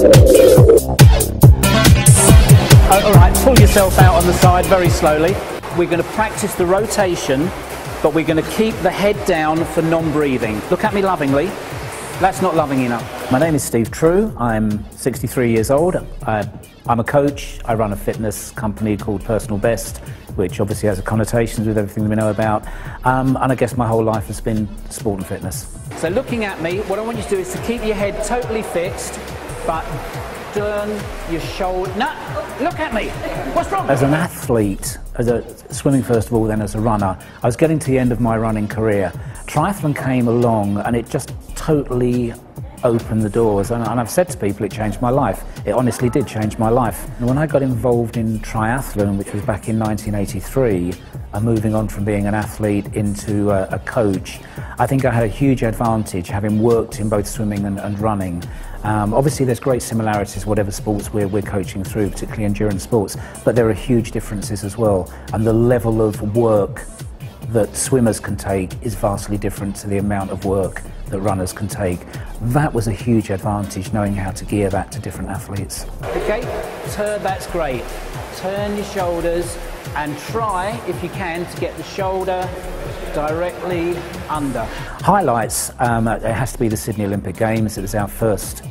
All right, pull yourself out on the side very slowly. We're going to practice the rotation, but we're going to keep the head down for non-breathing. Look at me lovingly. That's not loving enough. My name is Trew. I'm 63 years old. I'm a coach. I run a fitness company called Personal Best, which obviously has connotations with everything that we know about. And I guess my whole life has been sport and fitness. So looking at me, what I want you to do is to keep your head totally fixed, but turn your shoulder. No, look at me. What's wrong? As an athlete, swimming first of all, then as a runner, I was getting to the end of my running career. Triathlon came along and it just totally opened the doors, and I've said to people it changed my life. It honestly did change my life. And when I got involved in triathlon, which was back in 1983, and moving on from being an athlete into a coach, I think I had a huge advantage having worked in both swimming and running. Obviously there's great similarities whatever sports we're coaching through, particularly endurance sports, but there are huge differences as well, and the level of work that swimmers can take is vastly different to the amount of work that runners can take. That was a huge advantage, knowing how to gear that to different athletes. Okay, that's great. Turn your shoulders and try, if you can, to get the shoulder directly under. Highlights, it has to be the Sydney Olympic Games. It was our first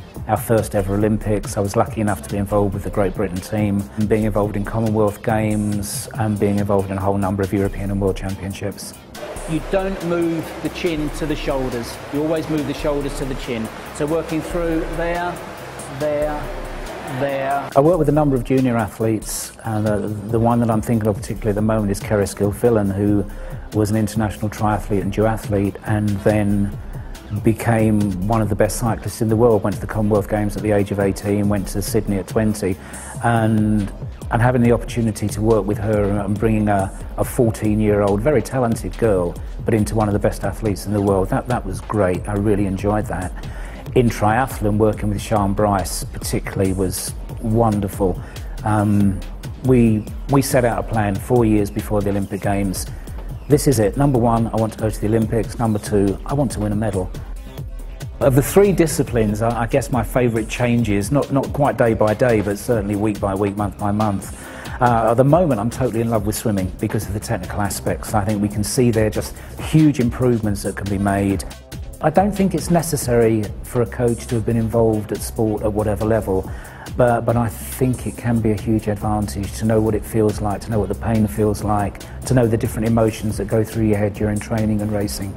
ever Olympics. I was lucky enough to be involved with the Great Britain team, and being involved in Commonwealth Games and being involved in a whole number of European and World Championships. You don't move the chin to the shoulders. You always move the shoulders to the chin. So working through there, there. I work with a number of junior athletes, and the one that I'm thinking of particularly at the moment is Keris Gilfillan, who was an international triathlete and duathlete, and then became one of the best cyclists in the world. Went to the Commonwealth Games at the age of 18, went to Sydney at 20, and having the opportunity to work with her and bringing a 14-year-old, very talented girl, but into one of the best athletes in the world, that was great. I really enjoyed that. In triathlon, working with Sian Bryce particularly was wonderful. We set out a plan 4 years before the Olympic Games. This is it. Number one, I want to go to the Olympics. Number two, I want to win a medal. Of the three disciplines, I guess my favourite changes, not quite day by day, but certainly week by week, month by month. At the moment, I'm totally in love with swimming because of the technical aspects. I think we can see there just huge improvements that can be made. I don't think it's necessary for a coach to have been involved at sport at whatever level, but I think it can be a huge advantage to know what it feels like, to know what the pain feels like, to know the different emotions that go through your head during training and racing.